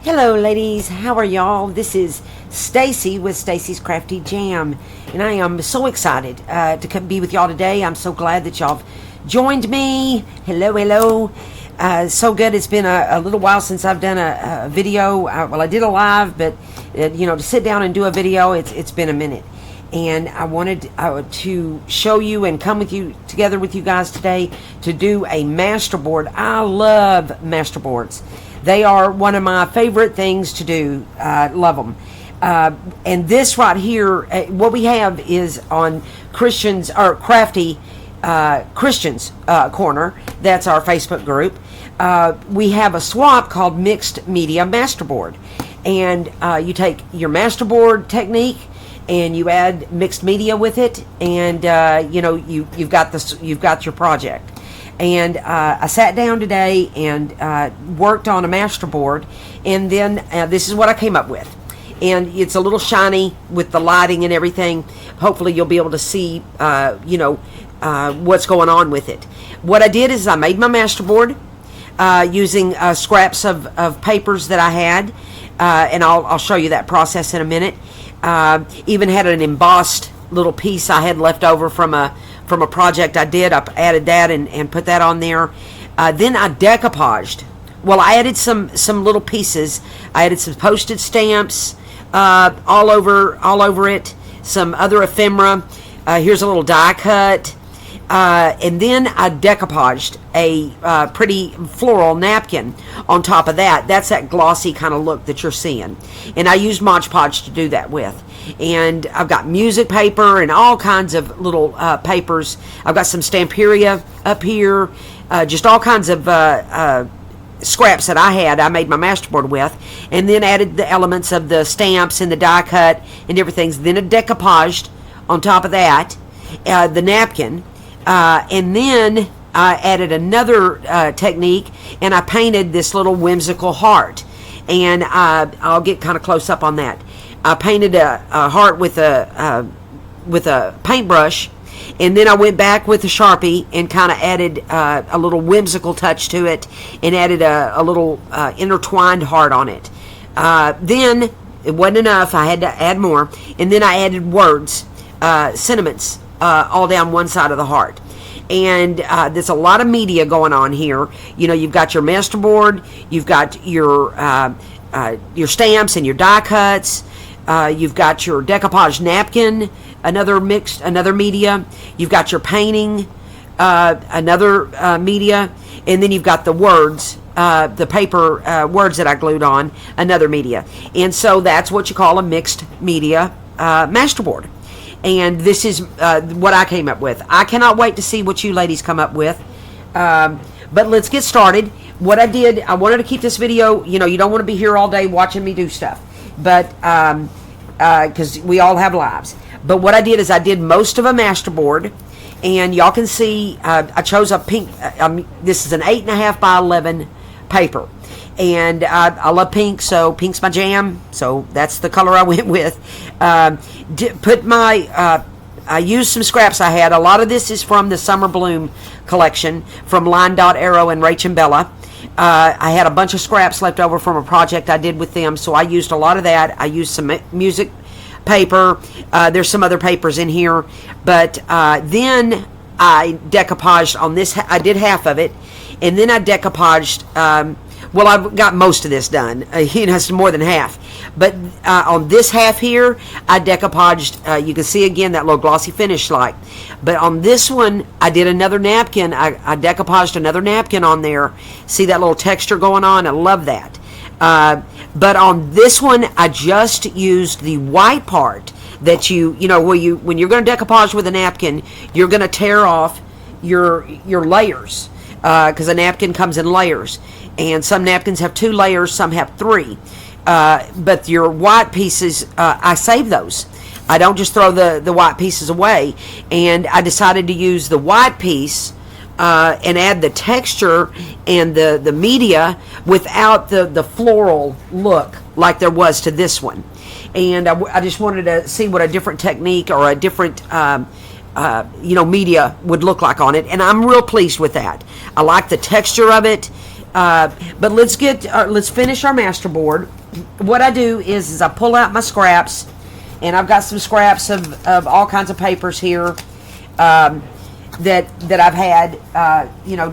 Hello ladies, how are y'all? This is Stacy with Stacy's Crafty Jam, and I am so excited to be with y'all today. I'm so glad that y'all joined me. Hello. So good. It's been a little while since I've done a video. Well, I did a live, but to sit down and do a video, it's been a minute. And I wanted to show you and come together with you guys today to do a masterboard. I love masterboards. They are one of my favorite things to do. Love them. And this right here, what we have is on Christians or Crafty Christians Corner. That's our Facebook group. We have a swap called Mixed Media Masterboard, and you take your masterboard technique and you add mixed media with it, and you've got your project. And I sat down today and worked on a masterboard, and then this is what I came up with. And it's a little shiny with the lighting and everything. Hopefully you'll be able to see what's going on with it. What I did is I made my masterboard using scraps of papers that I had, and I'll show you that process in a minute. Even had an embossed little piece I had left over from a project I did. I added that and put that on there. Then I decoupaged. Well, I added some little pieces. I added some postage stamps all over it. Some other ephemera. Here's a little die cut. And then I decoupaged a pretty floral napkin on top of that. That's that glossy kind of look that you're seeing. And I used Mod Podge to do that with. And I've got music paper and all kinds of little papers. I've got some Stamperia up here. Just all kinds of scraps that I made my masterboard with. And then added the elements of the stamps and the die cut and everything. Then I decoupaged on top of that the napkin. And then I added another technique, and I painted this little whimsical heart. And I'll get kind of close up on that. I painted a heart with a paintbrush, and then I went back with a Sharpie and kind of added a little whimsical touch to it, and added a little intertwined heart on it. Then it wasn't enough. I had to add more, and then I added words, sentiments, all down one side of the heart. And there's a lot of media going on here. You've got your masterboard, you've got your stamps and your die cuts, you've got your decoupage napkin, another media, you've got your painting, another media, and then you've got the words, the paper words that I glued on, another media. And so that's what you call a mixed media masterboard. And this is what I came up with. I cannot wait to see what you ladies come up with. But let's get started. What I did, I wanted to keep this video, you don't want to be here all day watching me do stuff. But, because we all have lives. But what I did is I did most of a masterboard. And y'all can see, I chose a pink, this is an 8.5 by 11 paper. And I love pink, so pink's my jam. So that's the color I went with. I used some scraps I had. A lot of this is from the Summer Bloom collection from Line Dot Arrow and Rach and Bella. I had a bunch of scraps left over from a project I did with them, so I used a lot of that. I used some music paper. There's some other papers in here. But then I decoupaged on this. I did half of it. And then I decoupaged... well, I've got most of this done. It's more than half. But on this half here, I decoupaged. You can see again that little glossy finish like. But on this one, I did another napkin. I decoupaged another napkin on there. See that little texture going on? I love that. But on this one, I just used the white part that when you're going to decoupage with a napkin, you're going to tear off your layers. Because a napkin comes in layers. And some napkins have 2 layers, some have 3. But your white pieces, I save those. I don't just throw the white pieces away. And I decided to use the white piece and add the texture and the media without the floral look like there was to this one. And I just wanted to see what a different technique or a different media would look like on it, and I'm real pleased with that. I like the texture of it. But let's finish our masterboard. What I do is I pull out my scraps, and I've got some scraps of all kinds of papers here that I've had,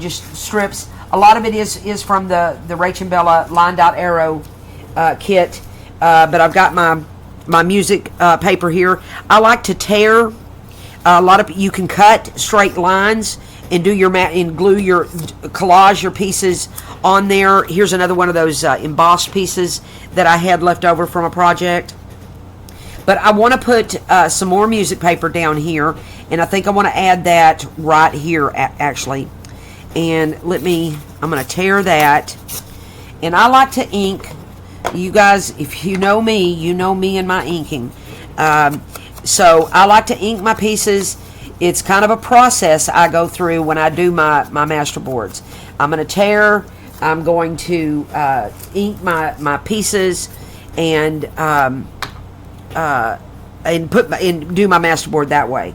just strips. A lot of it is from the Rach and Bella lined out arrow kit, but I've got my music paper here. I like to tear. You can cut straight lines and do your and glue your collage your pieces on there. Here's another one of those embossed pieces that I had left over from a project. But I want to put some more music paper down here, and I think I want to add that right here actually. And I'm going to tear that. And I like to ink. You guys, if you know me and my inking. So I like to ink my pieces. It's kind of a process I go through when I do my masterboards. I'm going to tear. I'm going to ink my pieces and do my masterboard that way.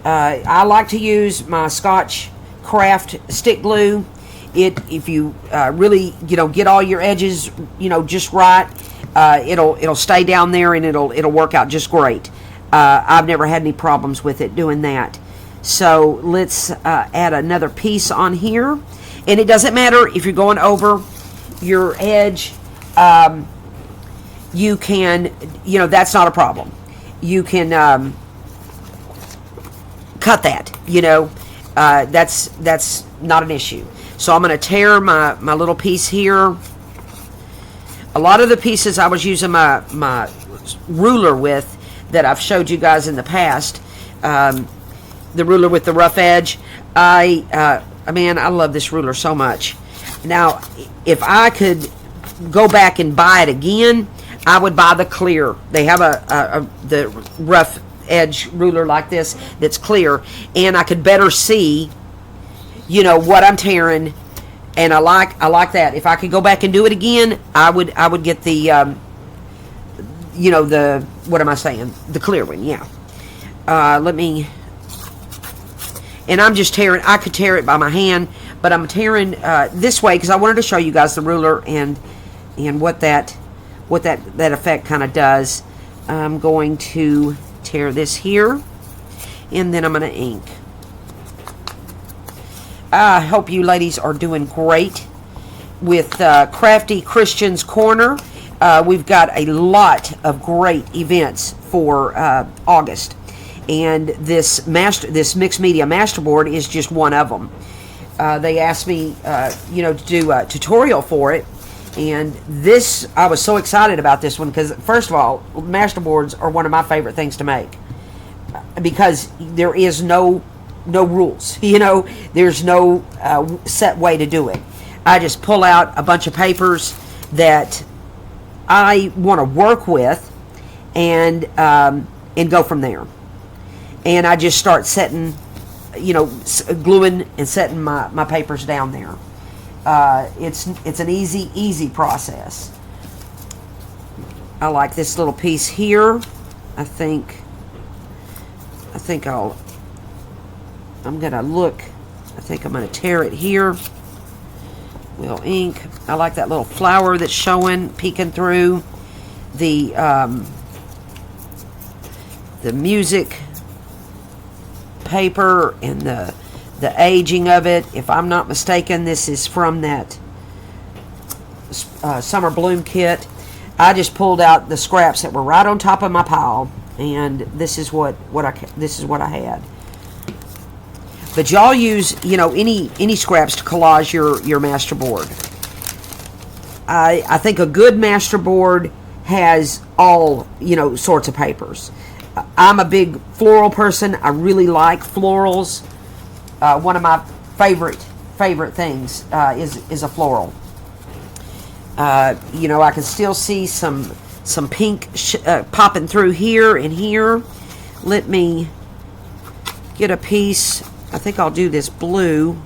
I like to use my Scotch Craft stick glue. If you really get all your edges just right, it'll stay down there and it'll work out just great. I've never had any problems with it doing that. So let's add another piece on here. And it doesn't matter if you're going over your edge. You can, that's not a problem. You can cut that, that's not an issue. So I'm going to tear my little piece here. A lot of the pieces I was using my ruler with that I've showed you guys in the past, the ruler with the rough edge. Man, I love this ruler so much. Now, if I could go back and buy it again, I would buy the clear. They have the rough edge ruler like this that's clear, and I could better see, what I'm tearing, and I like that. If I could go back and do it again, I would get the what am I saying? The clear one, yeah. And I'm just tearing. I could tear it by my hand, but I'm tearing this way because I wanted to show you guys the ruler and what that effect kind of does. I'm going to tear this here, and then I'm going to ink. I hope you ladies are doing great with Crafty Christian's Corner. We've got a lot of great events for August, and this mixed media masterboard is just one of them. They asked me, to do a tutorial for it, and I was so excited about this one because, first of all, masterboards are one of my favorite things to make because there is no rules. There's no set way to do it. I just pull out a bunch of papers that I want to work with and go from there. And I just start setting, gluing and setting my papers down there. It's an easy process. I like this little piece here. I think I'm gonna tear it here. We'll ink. I like that little flower that's showing, peeking through the music paper and the aging of it. If I'm not mistaken, this is from that summer bloom kit. I just pulled out the scraps that were right on top of my pile, and this is what I had. But y'all use any scraps to collage your masterboard. I think a good masterboard has all sorts of papers. I'm a big floral person. I really like florals. One of my favorite things is a floral. I can still see some pink popping through here and here. Let me get a piece. I think I'll do this blue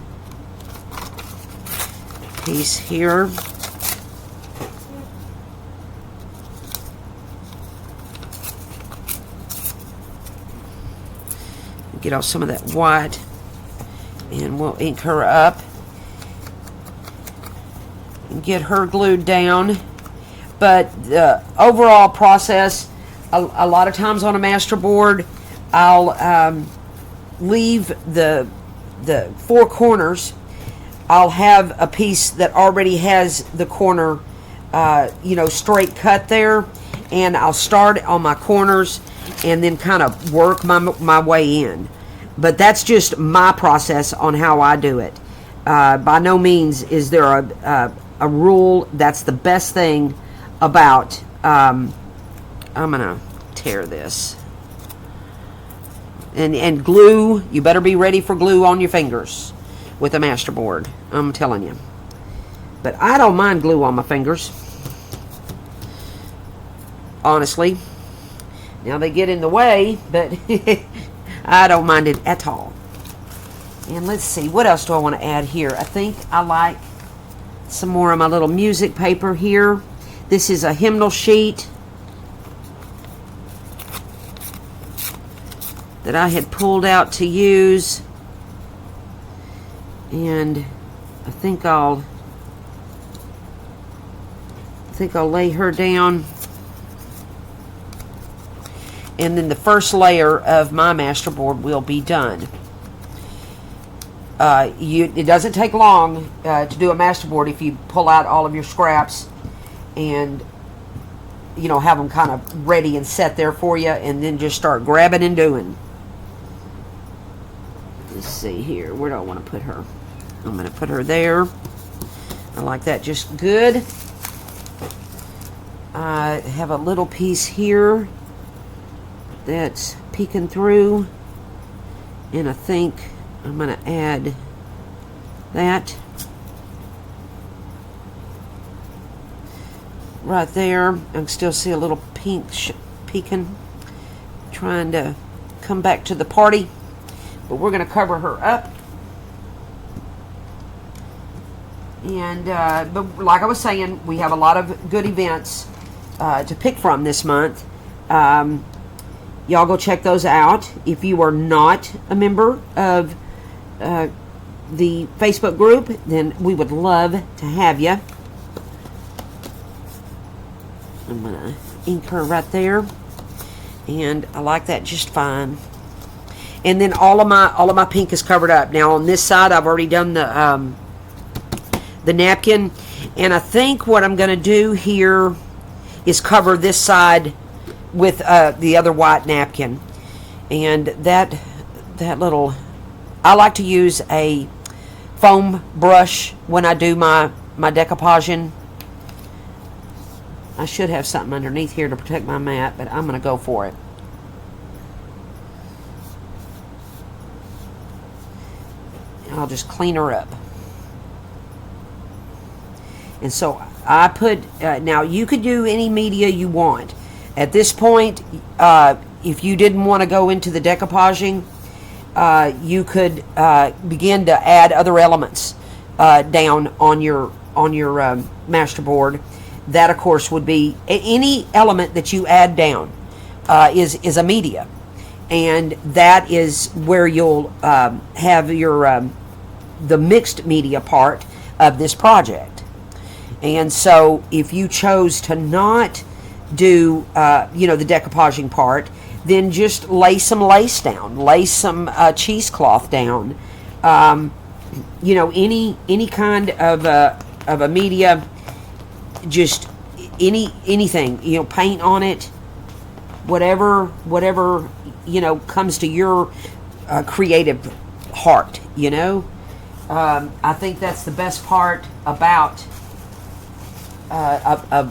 piece here. Get off some of that white, and we'll ink her up. get her glued down. But the overall process, a lot of times on a Masterboard, I'll leave the four corners. I'll have a piece that already has the corner, straight cut there, and I'll start on my corners and then kind of work my way in. But that's just my process on how I do it. By no means is there a rule. That's the best thing about. I'm gonna tear this. And glue, you better be ready for glue on your fingers with a Masterboard. I'm telling you. But I don't mind glue on my fingers. Honestly. Now they get in the way, but I don't mind it at all. And let's see, what else do I want to add here? I think I like some more of my little music paper here. This is a hymnal sheet that I had pulled out to use. And I think I'll lay her down. And then the first layer of my Masterboard will be done. It doesn't take long to do a Masterboard if you pull out all of your scraps and have them kind of ready and set there for you, and then just start grabbing and doing. Let's see here. Where do I want to put her? I'm going to put her there. I like that just good. I have a little piece here that's peeking through, and I think I'm going to add that right there. I can still see a little pink peeking, trying to come back to the party. But we're going to cover her up. And but like I was saying, we have a lot of good events to pick from this month. Y'all go check those out. If you are not a member of the Facebook group, then we would love to have you. I'm going to ink her right there. And I like that just fine. And then all of my pink is covered up. Now on this side, I've already done the napkin, and I think what I'm going to do here is cover this side with the other white napkin. And that little, I like to use a foam brush when I do my decoupaging. I should have something underneath here to protect my mat, but I'm going to go for it. I'll just clean her up. And so I put, now you could do any media you want. At this point, if you didn't want to go into the decoupaging, you could begin to add other elements down on your Masterboard. That, of course, would be any element that you add down is a media. And that is where you'll have your the mixed media part of this project. And so if you chose to not do the decoupaging part, then just lay some lace down, lay some cheesecloth down, any kind of a media, just anything, paint on it, whatever comes to your creative heart. I think that's the best part about a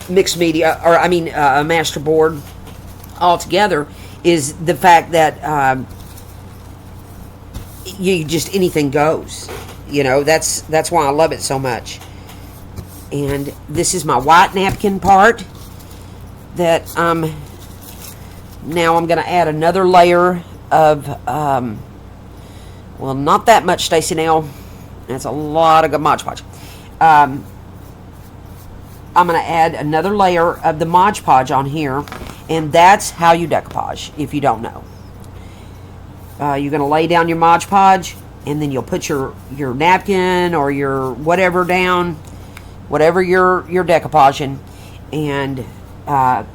mixed media, or a Masterboard altogether, is the fact that you just anything goes. That's why I love it so much. And this is my white napkin part that now I'm going to add another layer of well, not that much, Stacy. Now that's a lot of good Mod Podge. I'm going to add another layer of the Mod Podge on here, and that's how you decoupage, if you don't know. You're going to lay down your Mod Podge, and then you'll put your napkin or your whatever down, whatever you're decoupaging. And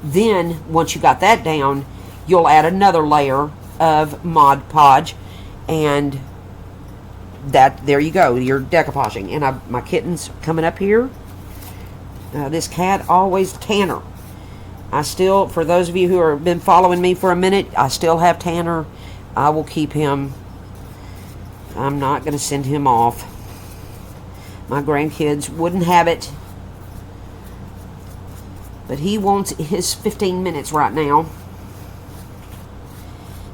then once you got that down, you'll add another layer of Mod Podge, and there you go, you're decoupaging. And my kitten's coming up here. This cat always Tanner. I still, for those of you who have been following me for a minute, I still have Tanner. I will keep him. I'm not going to send him off. My grandkids wouldn't have it. But he wants his 15 minutes right now.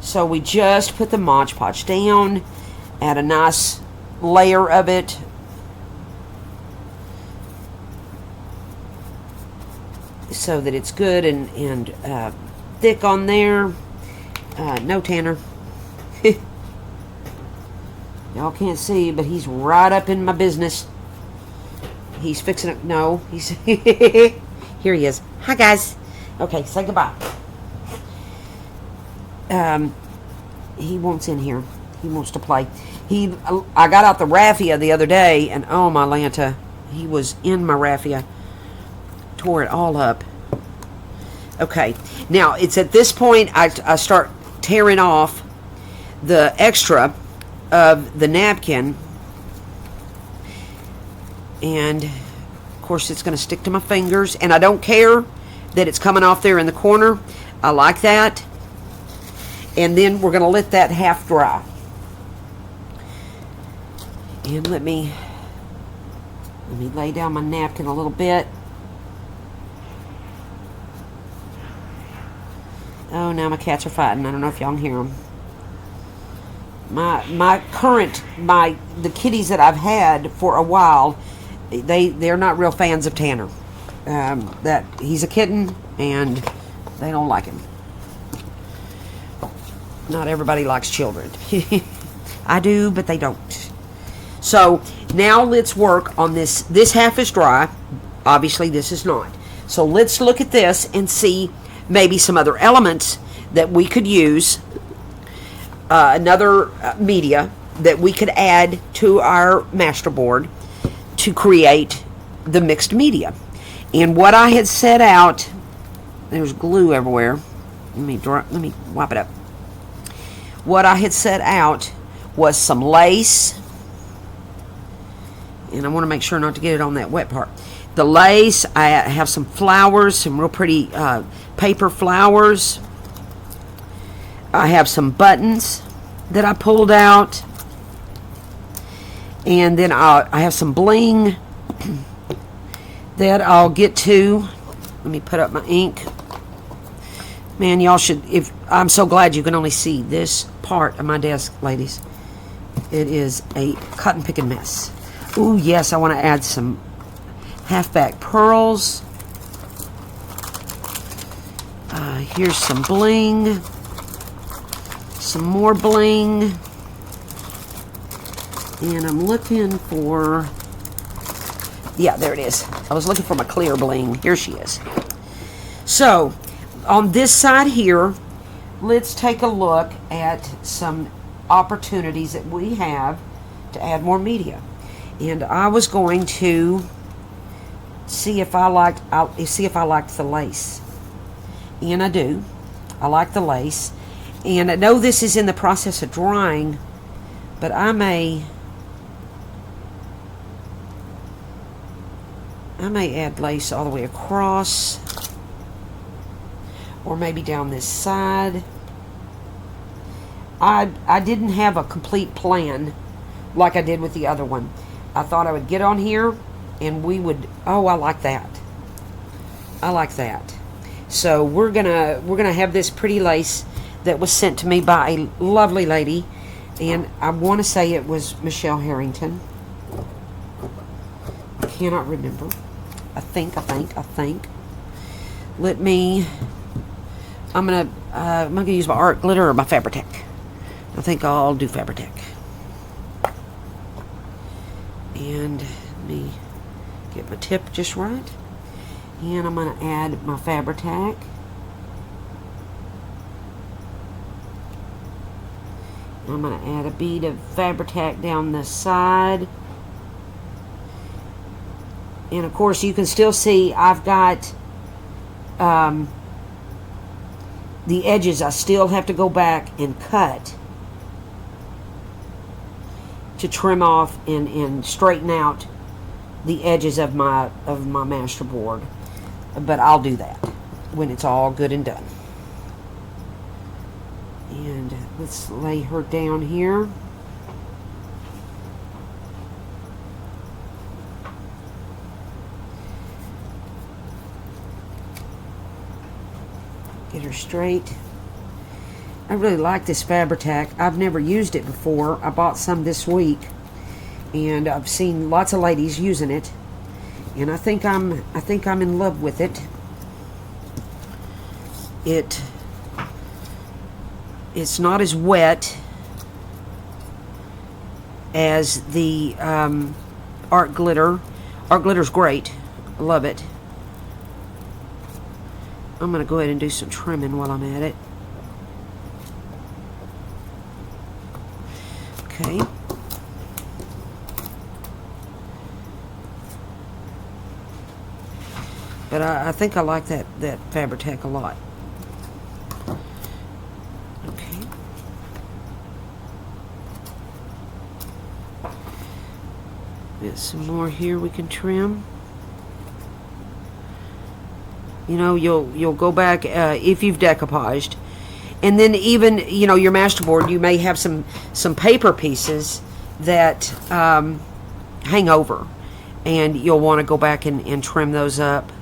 So we just put the Mod Podge down. Add a nice layer of it. So that it's good and thick on there. No, Tanner. Y'all can't see, but he's right up in my business. He's fixing it. No, he's here he is. Hi, guys. Okay, say goodbye. He wants in here. He wants to play. I got out the raffia the other day, and oh my Lanta, he was in my raffia. Tore it all up. Okay, now it's at this point I start tearing off the extra of the napkin, and of course it's going to stick to my fingers, and I don't care that it's coming off there in the corner. I like that. And then we're going to let that half dry. And let me lay down my napkin a little bit. Oh, now my cats are fighting. I don't know if y'all can hear them. The kitties that I've had for a while, they're not real fans of Tanner. That he's a kitten and they don't like him. Not everybody likes children. I do, but they don't. So now let's work on this. This half is dry. Obviously this is not. So let's look at this and see maybe some other elements that we could use, another media that we could add to our Masterboard to create the mixed media. And what I had set out, there's glue everywhere. Let me wipe it up. What I had set out was some lace, and I want to make sure not to get it on that wet part. The lace, I have some flowers, some real pretty paper flowers. I have some buttons that I pulled out, and then I have some bling that I'll get to. Let me put up my ink. Man, y'all should, I'm so glad you can only see this part of my desk, ladies. It is a cotton picking mess. Ooh, yes, I want to add some halfback pearls. Here's some bling. Some more bling. And I'm looking for, yeah, there it is. I was looking for my clear bling. Here she is. So, on this side here, let's take a look at some opportunities that we have to add more media. And I was going to see if I liked the lace. And I do. I like the lace. And I know this is in the process of drying, but I may add lace all the way across, or maybe down this side. I didn't have a complete plan like I did with the other one. I thought I would get on here and we would, oh, I like that. I like that. So we're gonna have this pretty lace that was sent to me by a lovely lady, and I want to say it was Michelle Harrington. I cannot remember. I think. I'm gonna use my art glitter or my Fabri-Tac. I think I'll do Fabri-Tac. And let me get my tip just right. And I'm gonna add my Fabri-Tac. I'm going to add a bead of Fabri-Tac down the side. And of course you can still see I've got the edges. I still have to go back and cut to trim off and straighten out the edges of my Masterboard. But I'll do that when it's all good and done. And let's lay her down here. Get her straight. I really like this Fabri-Tac. I've never used it before. I bought some this week, and I've seen lots of ladies using it, and I think I'm in love with it. It's not as wet as the art glitter. Art glitter's great. I love it. I'm going to go ahead and do some trimming while I'm at it. Okay. But I think I like that Fabri-Tac a lot. Okay. Get some more here we can trim. You know, you'll go back if you've decoupaged, and then even, you know, your Masterboard, you may have some paper pieces that hang over, and you'll want to go back and trim those up.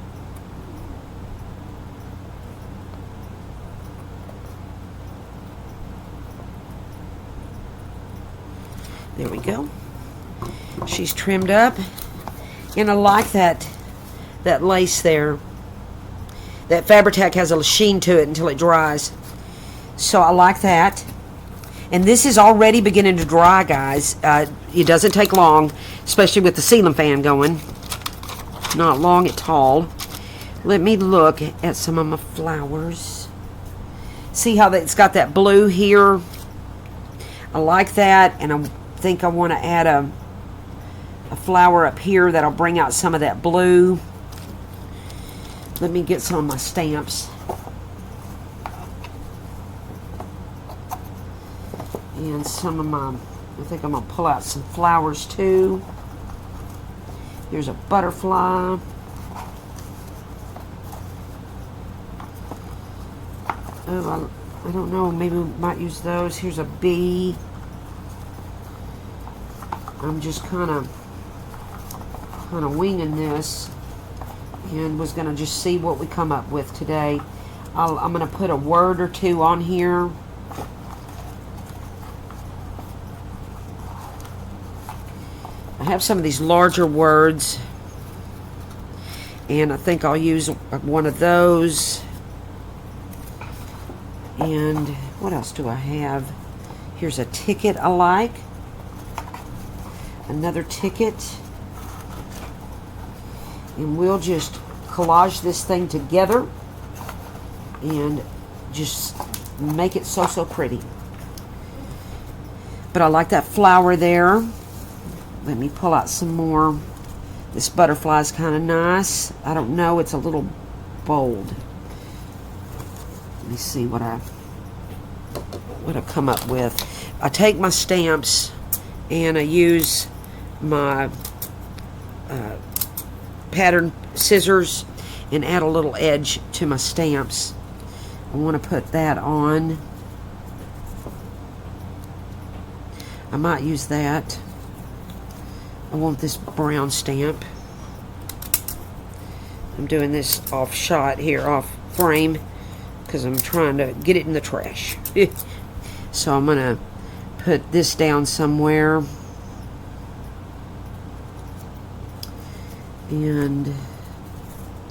There we go. She's trimmed up, and I like that lace there. That Fabri-Tac has a sheen to it until it dries. So I like that. And this is already beginning to dry, guys. It doesn't take long, especially with the ceiling fan going. Not long at all. Let me look at some of my flowers. See how it's got that blue here? I like that, and I think I want to add a flower up here that'll bring out some of that blue. Let me get some of my stamps. And some of my, I think I'm going to pull out some flowers too. Here's a butterfly. Oh, I don't know, maybe we might use those. Here's a bee. I'm just kind of winging this, and was going to just see what we come up with today. I'm going to put a word or two on here. I have some of these larger words, and I think I'll use one of those. And what else do I have? Here's a ticket I like. Another ticket. And we'll just collage this thing together and just make it so pretty. But I like that flower there. Let me pull out some more. This butterfly is kind of nice. I don't know, it's a little bold. Let me see what I come up with. I take my stamps and I use my pattern scissors and add a little edge to my stamps. I want to put that on. I might use that. I want this brown stamp. I'm doing this off shot here, off frame, because I'm trying to get it in the trash. So I'm going to put this down somewhere. And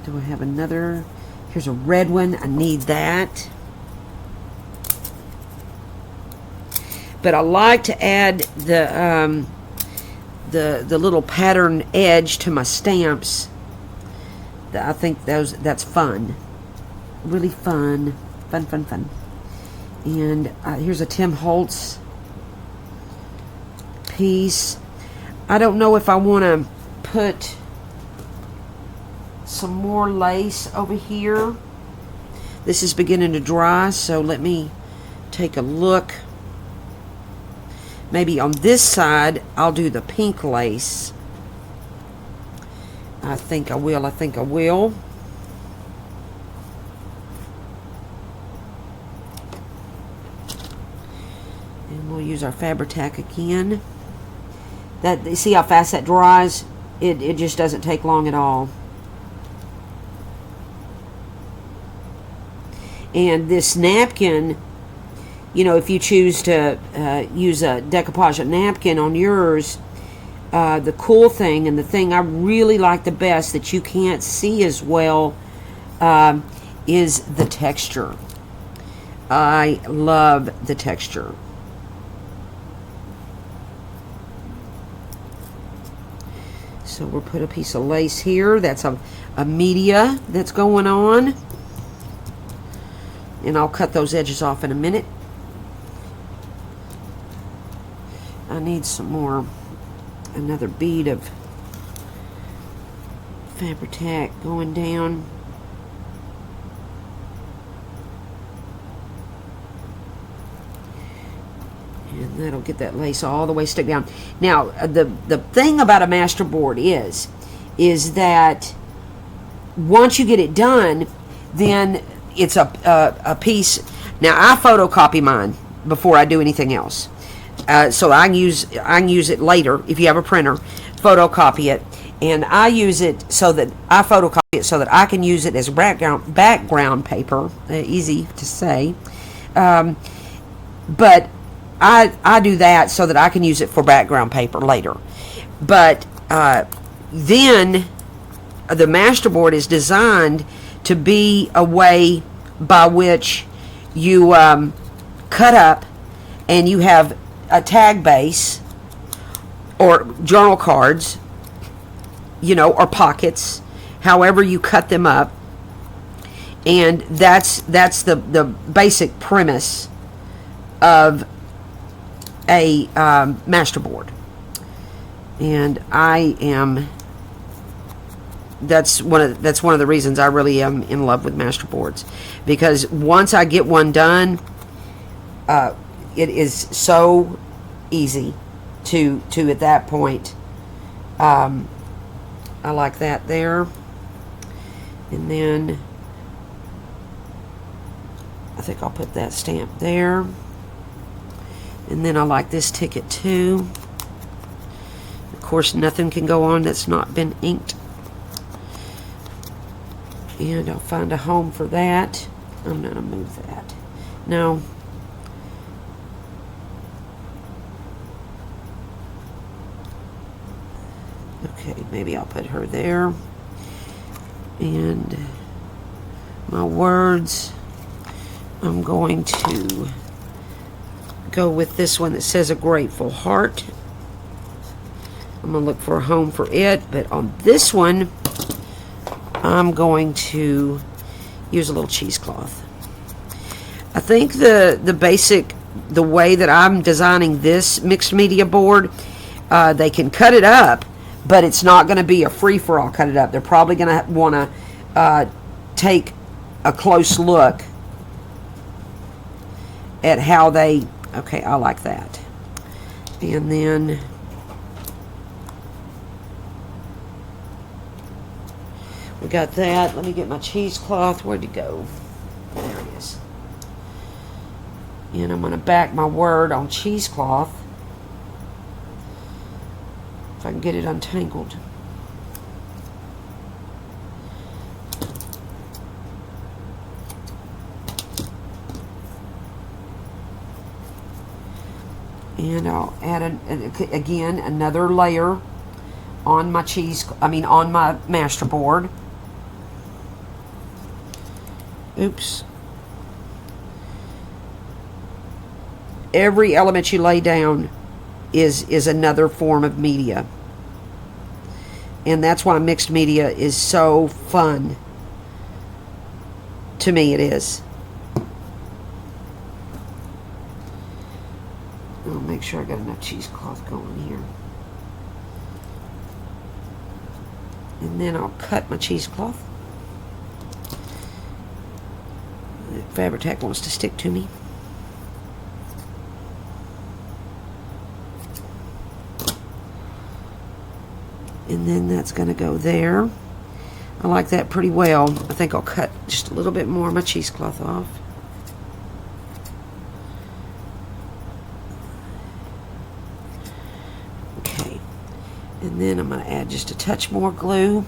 do I have another? Here's a red one. I need that. But I like to add the little pattern edge to my stamps. I think that's fun. Really fun. Fun. And here's a Tim Holtz piece. I don't know if I want to put some more lace over here. This is beginning to dry, so let me take a look. Maybe on this side, I'll do the pink lace. I think I will. And we'll use our Fabri-Tac again. You see how fast that dries? It just doesn't take long at all. And this napkin, you know, if you choose to use a decoupage napkin on yours, the cool thing and the thing I really like the best that you can't see as well is the texture. I love the texture. So we'll put a piece of lace here. That's a media that's going on. And I'll cut those edges off in a minute. I need some more, another bead of Fabri-Tac going down. And that'll get that lace all the way stuck down. Now, the thing about a Masterboard is that once you get it done, then it's a piece. Now, I photocopy mine before I do anything else, so I can use it later if you have a printer. Photocopy it, and I use it so that I can use it as background paper. Easy to say, but I do that so that I can use it for background paper later. But then the Masterboard is designed to be a way by which you cut up and you have a tag base or journal cards, you know, or pockets, however you cut them up. And that's the basic premise of a Masterboard. And that's one of the reasons I really am in love with Masterboards, because once I get one done, it is so easy to at that point. I like that there, and then I think I'll put that stamp there, and then I like this ticket too. Of course, nothing can go on that's not been inked. And I'll find a home for that. I'm going to move that. No. Okay, maybe I'll put her there. And my words, I'm going to go with this one that says a grateful heart. I'm going to look for a home for it. But on this one, I'm going to use a little cheesecloth. I think the way that I'm designing this mixed media board, they can cut it up, but it's not going to be a free-for-all cut it up. They're probably going to want to take a close look at how they, okay, I like that. And then we got that. Let me get my cheesecloth. Where'd it go? There it is. And I'm going to back my word on cheesecloth. If I can get it untangled. And I'll add again another layer on my on my Masterboard. Oops. Every element you lay down is another form of media. And that's why mixed media is so fun. To me, it is. I'll make sure I got enough cheesecloth going here. And then I'll cut my cheesecloth. Fabri-Tac wants to stick to me. And then that's going to go there. I like that pretty well. I think I'll cut just a little bit more of my cheesecloth off. Okay. And then I'm going to add just a touch more glue.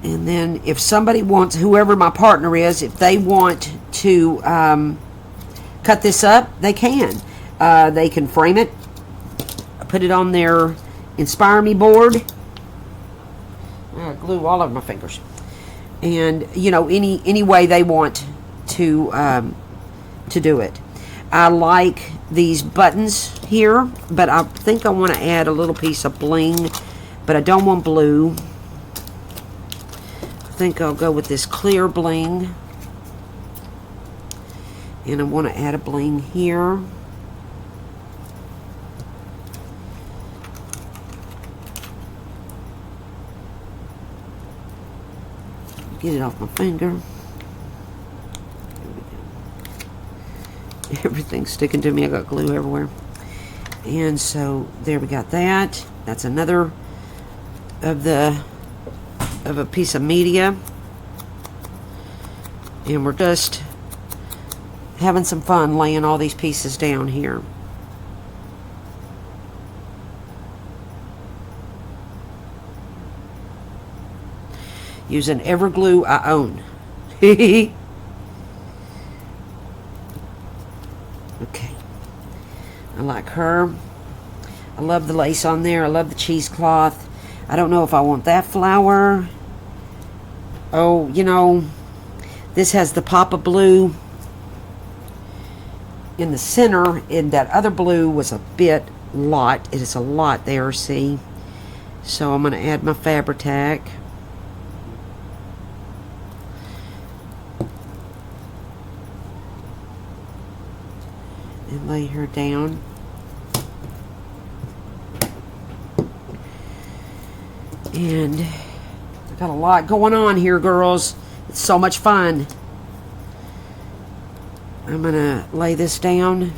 And then if somebody wants, whoever my partner is, if they want to cut this up, they can. They can frame it, put it on their Inspire Me board. I glue all over my fingers. And, you know, any way they want to do it. I like these buttons here, but I think I want to add a little piece of bling, but I don't want blue. I think I'll go with this clear bling, and I want to add a bling here. Get it off my finger. Everything's sticking to me. I got glue everywhere. And so there we got that. That's another of a piece of media, and we're just having some fun laying all these pieces down here. Using every glue I own. Okay, I like her. I love the lace on there. I love the cheesecloth. I don't know if I want that flower. Oh, you know, this has the pop of blue in the center, and that other blue was a lot. It is a lot there, see? So I'm going to add my Fabri-Tac. And lay her down. And I got a lot going on here, girls. It's so much fun. I'm gonna lay this down.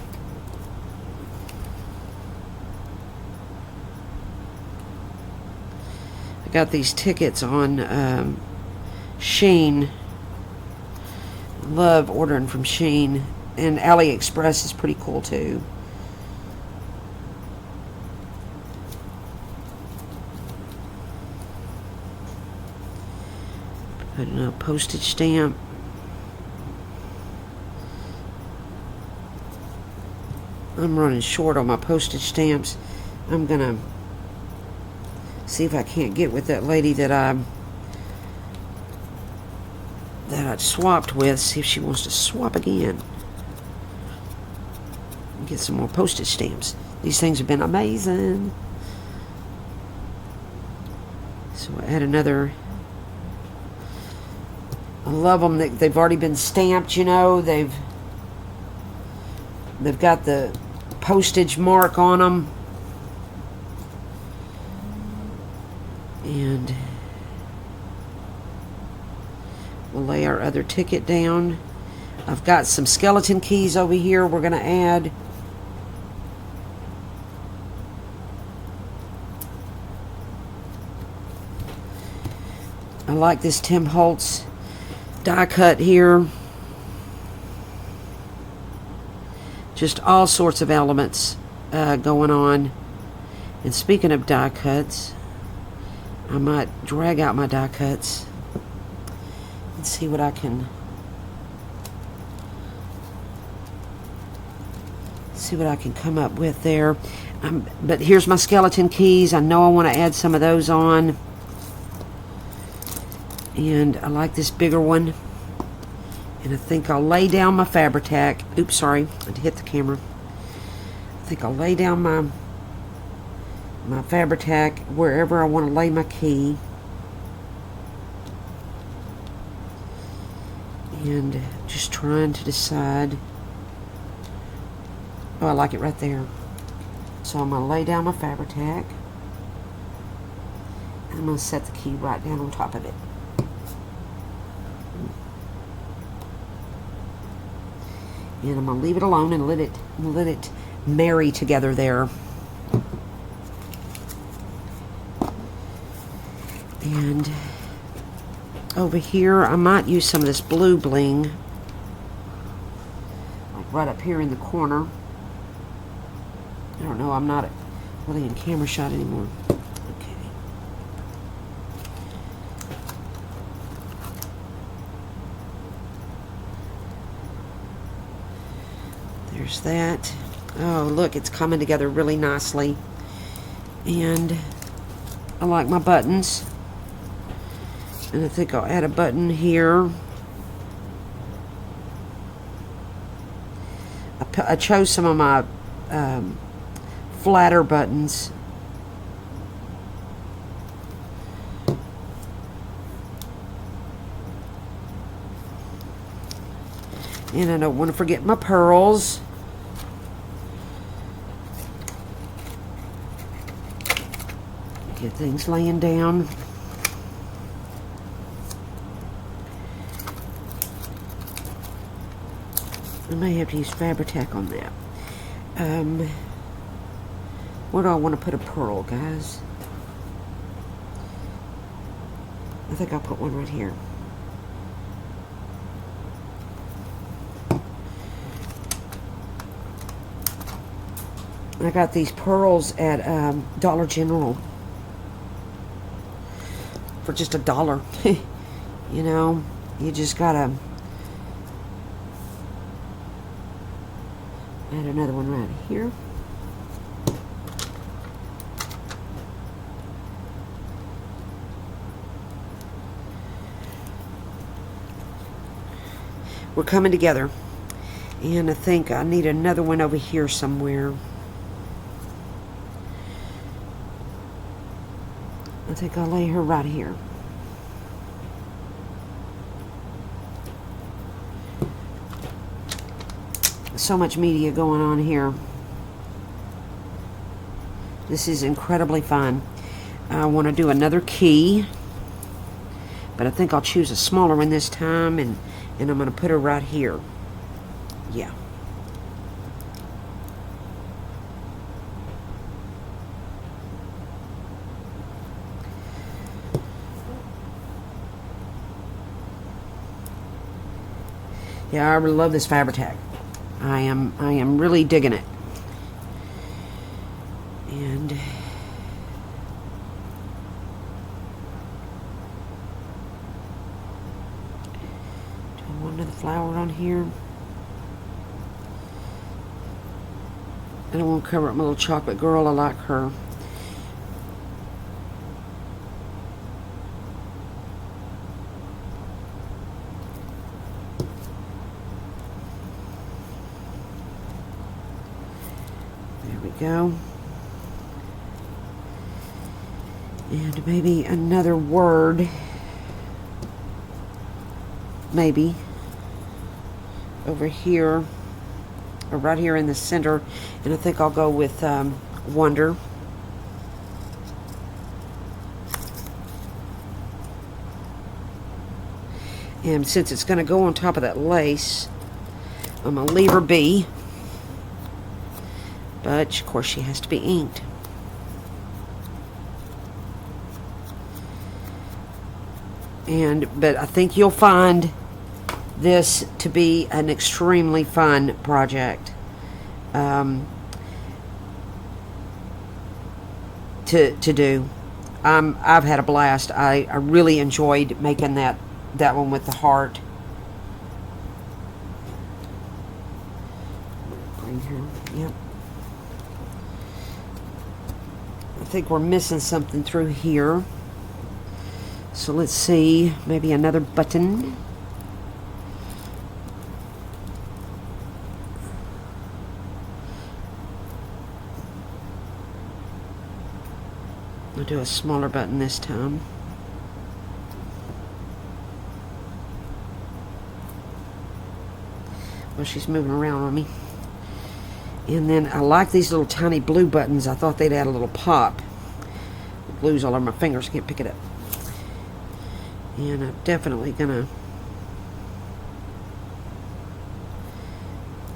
I got these tickets on Shein. Love ordering from Shein, and AliExpress is pretty cool too. Putting a postage stamp. I'm running short on my postage stamps. I'm gonna see if I can't get with that lady that I swapped with. See if she wants to swap again. Get some more postage stamps. These things have been amazing. So I add another. I love them. They've already been stamped, you know. They've got the postage mark on them. And we'll lay our other ticket down. I've got some skeleton keys over here we're going to add. I like this Tim Holtz die cut here. Just all sorts of elements going on. And speaking of die cuts, I might drag out my die cuts and see what I can come up with there. But here's my skeleton keys. I know I want to add some of those on. And I like this bigger one. And I think I'll lay down my Fabri-Tac. Oops, sorry. I hit the camera. I think I'll lay down my Fabri-Tac wherever I want to lay my key. And just trying to decide Oh, I like it right there. So I'm going to lay down my Fabri-Tac. I'm going to set the key right down on top of it. And I'm going to leave it alone and let it marry together there. And over here, I might use some of this blue bling, like right up here in the corner. I don't know, I'm not really in camera shot anymore. Okay. There's that. Oh, look, it's coming together really nicely. And I like my buttons. And I think I'll add a button here. I chose some of my flatter buttons. And I don't want to forget my pearls. Get things laying down. I may have to use Fabri-Tac on that. Where do I want to put a pearl, guys? I think I'll put one right here. I got these pearls at Dollar General for just $1. You know, you just gotta add another one right here. We're coming together. And I think I need another one over here somewhere. I think I'll lay her right here. So much media going on here. This is incredibly fun. I want to do another key, but I think I'll choose a smaller one this time, and I'm going to put her right here. Yeah. Yeah, I really love this Fabri-Tac. I am really digging it. And do I want another flower on here? I don't want to cover up my little chocolate girl. I like her. Go. And maybe another word, maybe over here or right here in the center, and I think I'll go with wonder. And since it's going to go on top of that lace, I'm going to leave her be. But, of course, she has to be inked. But I think you'll find this to be an extremely fun project to do. I've had a blast. I really enjoyed making that one with the heart. Bring her, yep. I think we're missing something through here. So let's see, maybe another button. I'll do a smaller button this time. Well, she's moving around on me. And then I like these little tiny blue buttons. I thought they'd add a little pop. The glue's all over my fingers. Can't pick it up. And I'm definitely gonna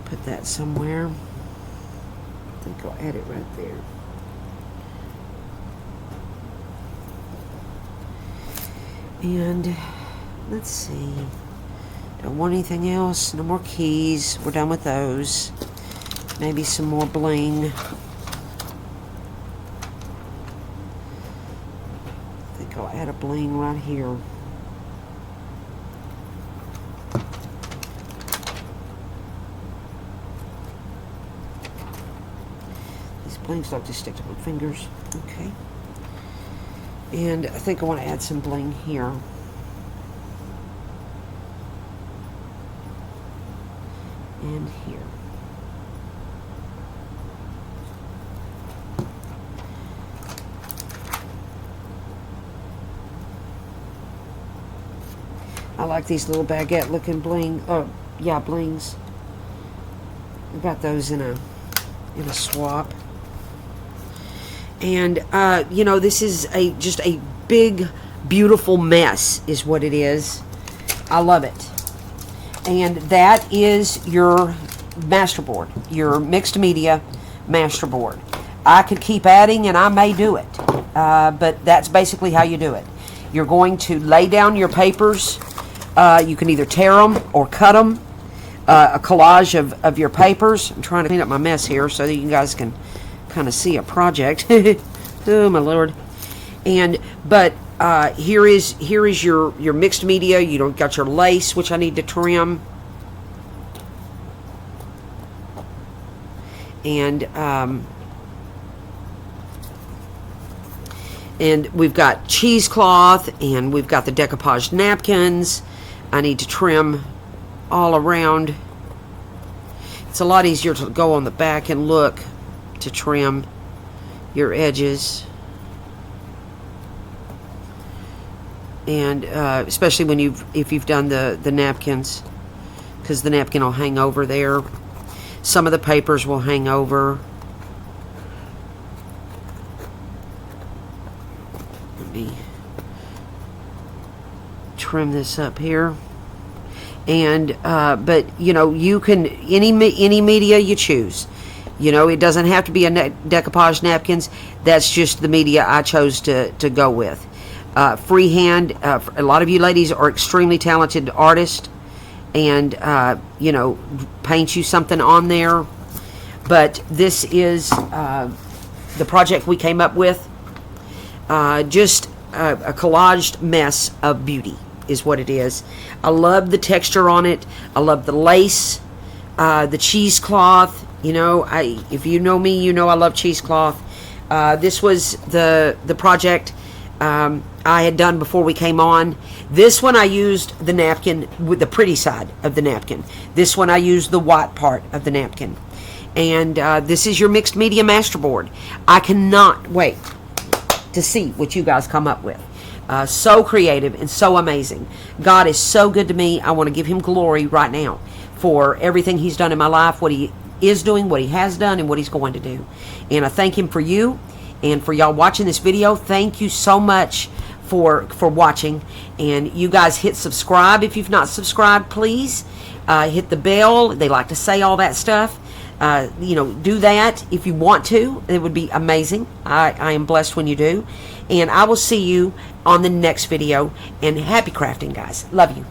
put that somewhere. I think I'll add it right there. And let's see. Don't want anything else. No more keys. We're done with those. Maybe some more bling. I think I'll add a bling right here. These blings like to stick to my fingers. Okay. And I think I want to add some bling here. And here. I like these little baguette looking bling. Oh, yeah, blings. I got those in a swap. And you know, this is just a big, beautiful mess is what it is. I love it. And that is your Masterboard, your mixed media Masterboard. I could keep adding, and I may do it, but that's basically how you do it. You're going to lay down your papers. You can either tear them or cut them. A collage of your papers. I'm trying to clean up my mess here so that you guys can kind of see a project. Oh my lord! But here is your mixed media. You don't got your lace, which I need to trim, and we've got cheesecloth, and we've got the decoupaged napkins. I need to trim all around. It's a lot easier to go on the back and look to trim your edges, and especially when if you've done the napkins, because the napkin will hang over there. Some of the papers will hang over. Let me trim this up here. And but you know, you can any media you choose. You know, it doesn't have to be a decoupage napkins. That's just the media I chose to go with. Freehand. A lot of you ladies are extremely talented artists, and you know, paint you something on there. But this is the project we came up with. Just a collaged mess of beauty is what it is. I love the texture on it. I love the lace, the cheesecloth. You know, if you know me, you know I love cheesecloth. This was the project I had done before we came on. This one I used the napkin with the pretty side of the napkin. This one I used the white part of the napkin. And this is your mixed media Masterboard. I cannot wait to see what you guys come up with. So creative and so amazing. God is so good to me. I want to give him glory right now for everything he's done in my life, what he is doing, what he has done, and what he's going to do. And I thank him for you and for y'all watching this video. Thank you so much for watching. And you guys hit subscribe if you've not subscribed, please. Hit the bell. They like to say all that stuff. You know, do that if you want to. It would be amazing. I am blessed when you do. And I will see you on the next video. And happy crafting, guys. Love you.